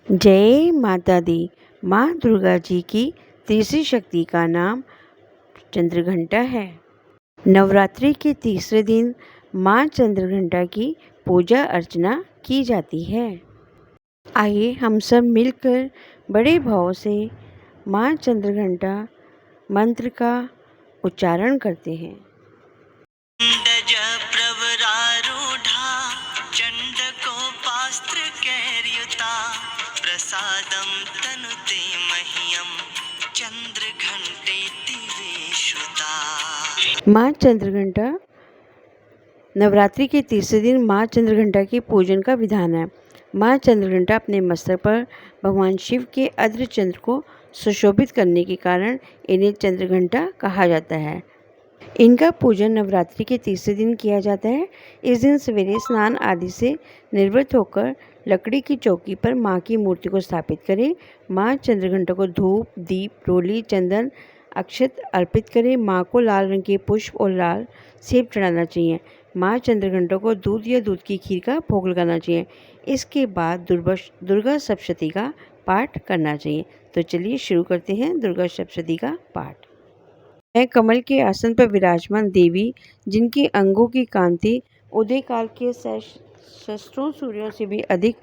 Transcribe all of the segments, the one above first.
जय माता दी। माँ दुर्गा जी की तीसरी शक्ति का नाम चंद्रघंटा है। नवरात्रि के तीसरे दिन माँ चंद्रघंटा की पूजा अर्चना की जाती है। आइए हम सब मिलकर बड़े भाव से माँ चंद्रघंटा मंत्र का उच्चारण करते हैं। दज प्रवरारूढ़ा चंडकोपास्त्र कैर्युता प्रसादं तनुते मह्यं चंद्रघंटेति विश्रुता। माँ चंद्रघंटा नवरात्रि के तीसरे दिन माँ चंद्रघंटा के पूजन का विधान है। माँ चंद्रघंटा अपने मस्तक पर भगवान शिव के अर्ध चंद्र को सुशोभित करने के कारण इन्हें चंद्रघंटा कहा जाता है। इनका पूजन नवरात्रि के तीसरे दिन किया जाता है। इस दिन सवेरे स्नान आदि से निवृत्त होकर लकड़ी की चौकी पर माँ की मूर्ति को स्थापित करें। माँ चंद्रघंटा को धूप, दीप, रोली, चंदन, अक्षत अर्पित करें। माँ को लाल रंग के पुष्प और लाल सेब चढ़ाना चाहिए। माँ चंद्रघंटा को दूध या दूध की खीर का भोग लगाना चाहिए। इसके बाद दुर्गा सप्तशती का पाठ करना चाहिए। तो चलिए शुरू करते हैं दुर्गा सप्तशती का पाठ। मैं कमल के आसन पर विराजमान देवी, जिनके अंगों की कांति उदय काल के सहस्त्रों सूर्यों से भी अधिक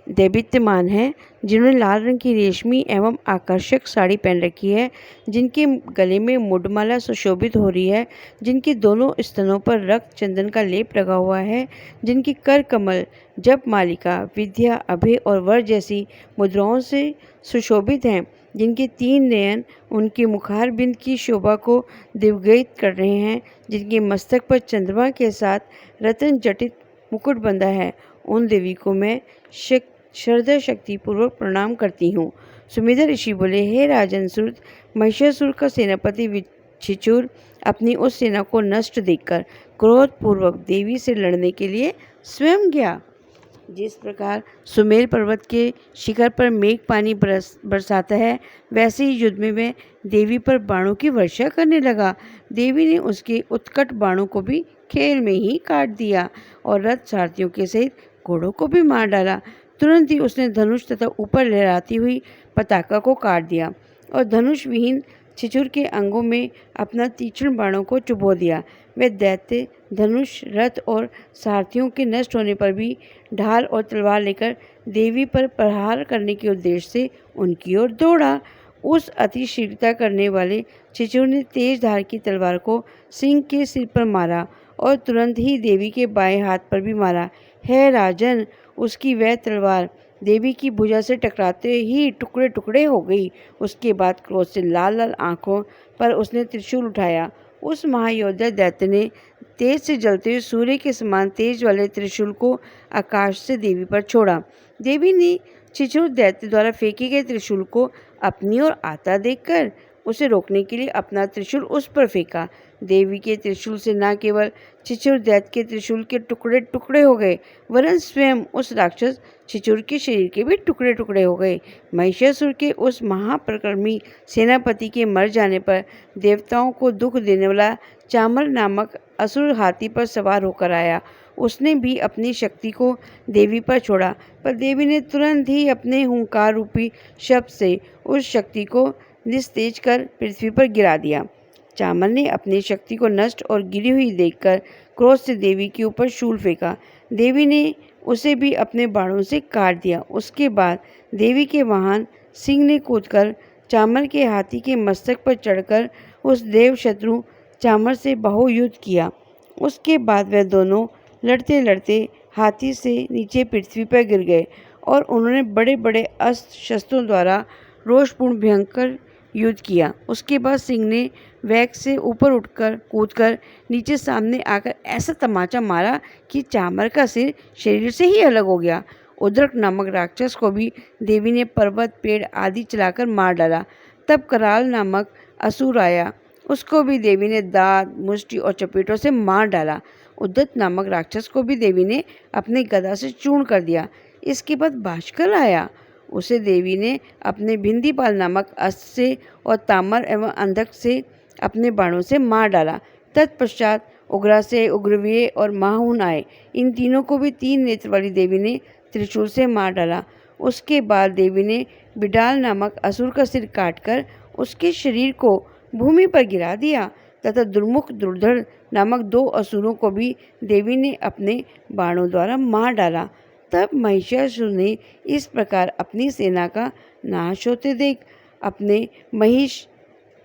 दैदीप्यमान है, जिन्होंने लाल रंग की रेशमी एवं आकर्षक साड़ी पहन रखी है, जिनके गले में मुंडमाला सुशोभित हो रही है, जिनके दोनों स्तनों पर रक्त चंदन का लेप लगा हुआ है, जिनकी कर कमल, जप मालिका, विद्या, अभय और वर जैसी मुद्राओं से सुशोभित हैं, जिनके 3 नयन उनके मुखारबिंद की शोभा को दिव्यगित कर रहे हैं, जिनके मस्तक पर चंद्रमा के साथ रत्न जटित मुकुट बंधा है, उन देवी को मैं श्रद्धा शक्ति पूर्वक प्रणाम करती हूँ। सुमेधा ऋषि बोले, हे राजन सुत, महिषासुर का सेनापति छिचुर अपनी उस सेना को नष्ट देखकर क्रोध पूर्वक देवी से लड़ने के लिए स्वयं गया। जिस प्रकार सुमेर पर्वत के शिखर पर मेघ पानी बरसाता है, वैसे ही युद्ध में वह देवी पर बाणों की वर्षा करने लगा। देवी ने उसके उत्कट बाणों को भी खेल में ही काट दिया और रथ सारथियों के सहित घोड़ों को भी मार डाला। तुरंत ही उसने धनुष तथा ऊपर लहराती हुई पताका को काट दिया और धनुष विहीन छिछुर के अंगों में अपना तीक्ष्ण बाणों को चुभो दिया। वह दैत्य धनुष, रथ और सारथियों के नष्ट होने पर भी ढाल और तलवार लेकर देवी पर प्रहार करने के उद्देश्य से उनकी ओर दौड़ा। उस अति शीघ्रता करने वाले छिछुर ने तेज धार की तलवार को सिंह के सिर पर मारा और तुरंत ही देवी के बाएं हाथ पर भी मारा। है राजन, उसकी वह तलवार देवी की भुजा से टकराते ही टुकड़े टुकड़े हो गई। उसके बाद क्रोध से लाल लाल आंखों पर उसने त्रिशूल उठाया। उस महायोद्धा दैत्य ने तेज से जलते हुए सूर्य के समान तेज वाले त्रिशूल को आकाश से देवी पर छोड़ा। देवी ने छिछुर दैत्य द्वारा फेंके गए त्रिशूल को अपनी ओर आता देखकर उसे रोकने के लिए अपना त्रिशूल उस पर फेंका। देवी के त्रिशूल से न केवल छिछुर दैत्य के त्रिशूल के टुकड़े टुकड़े हो गए, वरन स्वयं उस राक्षस छिछुर के शरीर के भी टुकड़े टुकड़े हो गए। महिषासुर के उस महापराक्रमी सेनापति के मर जाने पर देवताओं को दुख देने वाला चामर नामक असुर हाथी पर सवार होकर आया। उसने भी अपनी शक्ति को देवी पर छोड़ा, पर देवी ने तुरंत ही अपने हुंकार रूपी शब्द से उस शक्ति को निस्तेज कर पृथ्वी पर गिरा दिया। चामर ने अपनी शक्ति को नष्ट और गिरी हुई देखकर क्रोध से देवी के ऊपर शूल फेंका। देवी ने उसे भी अपने बाणों से काट दिया। उसके बाद देवी के वाहन सिंह ने कूदकर चामर के हाथी के मस्तक पर चढ़कर उस देव शत्रु चामर से बहुयुद्ध किया। उसके बाद वह दोनों लड़ते लड़ते हाथी से नीचे पृथ्वी पर गिर गए और उन्होंने बड़े बड़े अस्त्र शस्त्रों द्वारा रोषपूर्ण भयंकर युद्ध किया। उसके बाद सिंह ने वेग से ऊपर उठकर कूदकर नीचे सामने आकर ऐसा तमाचा मारा कि चामर का सिर शरीर से ही अलग हो गया। उद्रक नामक राक्षस को भी देवी ने पर्वत, पेड़ आदि चलाकर मार डाला। तब कराल नामक असुर आया, उसको भी देवी ने दांत, मुष्टि और चपेटों से मार डाला। उद्दत नामक राक्षस को भी देवी ने अपने गदा से चूर्ण कर दिया। इसके बाद बाष्कल आया, उसे देवी ने अपने भिंदीपाल नामक अस्त्र से और तामर एवं अंधक से अपने बाणों से मार डाला। तत्पश्चात उग्रासेय, उग्रवीर्य और माहुन आए। इन तीनों को भी 3 नेत्र वाली देवी ने त्रिशूल से मार डाला। उसके बाद देवी ने बिडाल नामक असुर का सिर काटकर उसके शरीर को भूमि पर गिरा दिया तथा दुर्मुख दुर्धर नामक 2 असुरों को भी देवी ने अपने बाणों द्वारा मार डाला। तब महिषासुर ने इस प्रकार अपनी सेना का नाश होते देख अपने महिष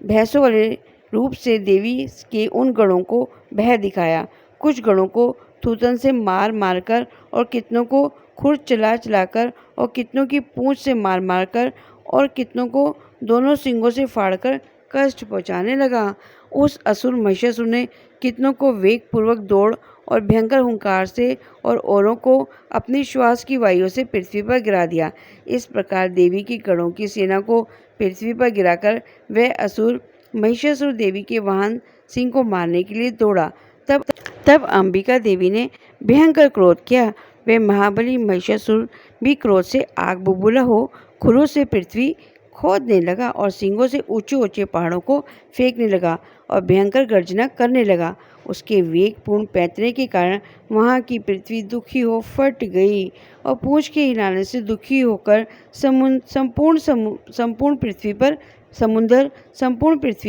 भैंसों वाले रूप से देवी के उन गणों को भय दिखाया। कुछ गणों को थूथन से मार मारकर और कितनों को खुर चला चलाकर और कितनों की पूंछ से मार मारकर और कितनों को दोनों सिंगों से फाड़कर कष्ट पहुँचाने लगा। उस असुर महिषासुर ने कितनों को वेगपूर्वक दौड़ और भयंकर हुंकार से और औरों को अपनी श्वास की वायु से पृथ्वी पर गिरा दिया। इस प्रकार देवी की गणों की सेना को पृथ्वी पर गिराकर वह असुर महिषासुर देवी के वाहन सिंह को मारने के लिए दौड़ा। तब अंबिका देवी ने भयंकर क्रोध किया। वह महाबली महिषासुर भी क्रोध से आग बबूला हो खुरों से पृथ्वी खोदने लगा और सींगों से ऊंचे ऊंचे पहाड़ों को फेंकने लगा और भयंकर गर्जना करने लगा। उसके वेगपूर्ण पैंतरे के कारण वहाँ की पृथ्वी दुखी हो फट गई और पूंछ के हिलाने से दुखी होकर संपूर्ण पृथ्वी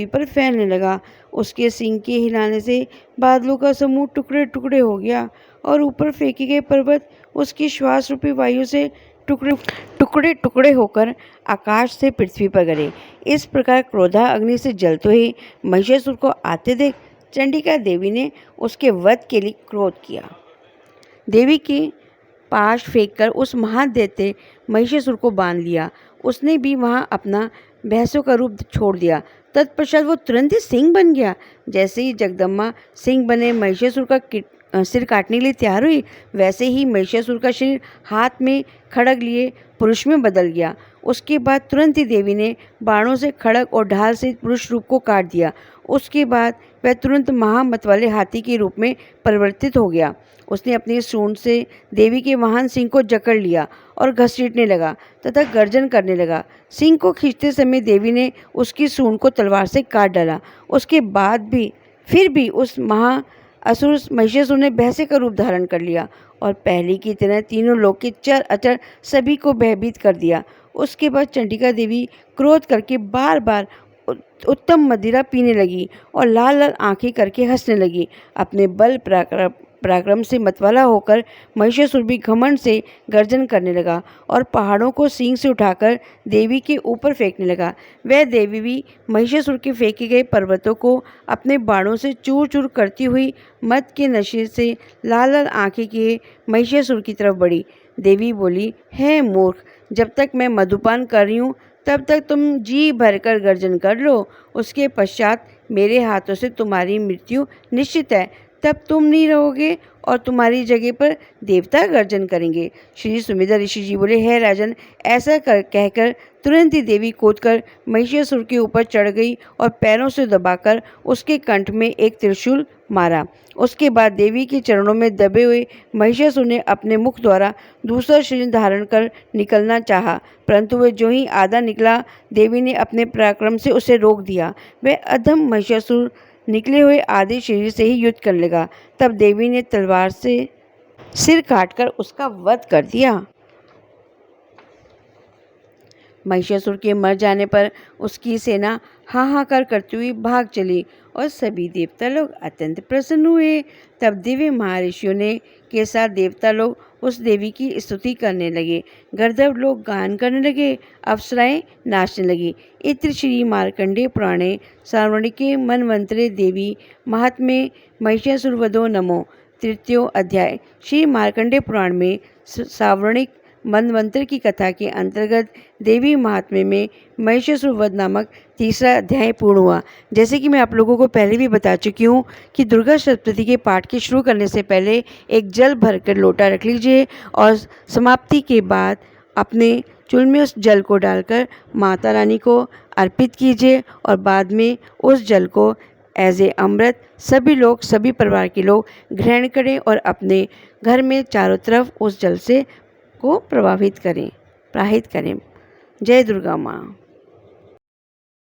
पर फैलने लगा। उसके सिंह के हिलाने से बादलों का समूह टुकड़े टुकड़े हो गया और ऊपर फेंके गए पर्वत उसकी श्वास रूपी वायु से टुकड़े टुकड़े होकर आकाश से पृथ्वी पर गिरे। इस प्रकार क्रोधा अग्नि से जलते हुए महिषासुर को आते देख चंडिका देवी ने उसके वध के लिए क्रोध किया। देवी के पाश फेंककर उस महादैत्य महिषासुर को बांध लिया। उसने भी वहां अपना भैंसों का रूप छोड़ दिया। तत्पश्चात वो तुरंत ही सिंह बन गया। जैसे ही जगदम्बा सिंह बने महिषासुर का सिर काटने के लिए तैयार हुई, वैसे ही महिषासुर का शरीर हाथ में खड़ग लिए पुरुष में बदल गया। उसके बाद तुरंत ही देवी ने बाणों से खड़ग और ढाल से पुरुष रूप को काट दिया। उसके बाद वह तुरंत महामत वाले हाथी के रूप में परिवर्तित हो गया। उसने अपनी सूंड से देवी के वाहन सिंह को जकड़ लिया और घसीटने लगा तथा गर्जन करने लगा। सिंह को खींचते समय देवी ने उसकी सूंड को तलवार से काट डाला। उसके बाद फिर भी उस असुर महिषासुर ने भैंसे का रूप धारण कर लिया और पहले की तरह तीनों लोक के चर अचर सभी को भयभीत कर दिया। उसके बाद चंडिका देवी क्रोध करके बार बार उत्तम मदिरा पीने लगी और लाल लाल आंखें करके हंसने लगी। अपने बल पराक्रम से मतवाला होकर महिषासुर भी घमंड से गर्जन करने लगा और पहाड़ों को सींग से उठाकर देवी के ऊपर फेंकने लगा। वह देवी भी महिषासुर के फेंके गए पर्वतों को अपने बाणों से चूर चूर करती हुई मद के नशे से लाल लाल आंखें किए महिषासुर की तरफ बढ़ी। देवी बोली, हे मूर्ख, जब तक मैं मधुपान कर रही हूँ तब तक तुम जी भरकर गर्जन कर लो। उसके पश्चात मेरे हाथों से तुम्हारी मृत्यु निश्चित है। तब तुम नहीं रहोगे और तुम्हारी जगह पर देवता गर्जन करेंगे। श्री सुमेधा ऋषि जी बोले, हे राजन, ऐसा कहकर तुरंत ही देवी कूदकर महिषासुर के ऊपर चढ़ गई और पैरों से दबाकर उसके कंठ में एक त्रिशूल मारा। उसके बाद देवी के चरणों में दबे हुए महिषासुर ने अपने मुख द्वारा दूसरा शरीर धारण कर निकलना चाहा, परंतु वह जो ही आधा निकला, देवी ने अपने पराक्रम से उसे रोक दिया। वह अधम महिषासुर निकले हुए आधे शरीर से ही युद्ध करने लगा। तब देवी ने तलवार से सिर काटकर उसका वध कर दिया। महिषासुर के मर जाने पर उसकी सेना हाहाकार करती हुई भाग चली और सभी देवता लोग अत्यंत प्रसन्न हुए। तब दिव्य महर्षियों के साथ देवता लोग उस देवी की स्तुति करने लगे। गंधर्व लोग गान करने लगे, अप्सराएं नाचने लगी। इत्र श्री मार्कंडेय पुराणे सावर्णिके मनवंतरे देवी महात्म्ये महिषासुरवधो नमो। 3 अध्याय। श्री मार्कंडेय पुराण में सावर्णिक मनवंतर की कथा के अंतर्गत देवी महात्म्य में महिषासुर वध नामक 3 अध्याय पूर्ण हुआ। जैसे कि मैं आप लोगों को पहले भी बता चुकी हूँ कि दुर्गा सप्तशती के पाठ के शुरू करने से पहले एक जल भरकर लोटा रख लीजिए और समाप्ति के बाद अपने चूल्हे में उस जल को डालकर माता रानी को अर्पित कीजिए और बाद में उस जल को एज ए अमृत सभी परिवार के लोग ग्रहण करें और अपने घर में चारों तरफ उस जल से को प्रवाहित करें। जय दुर्गा माँ।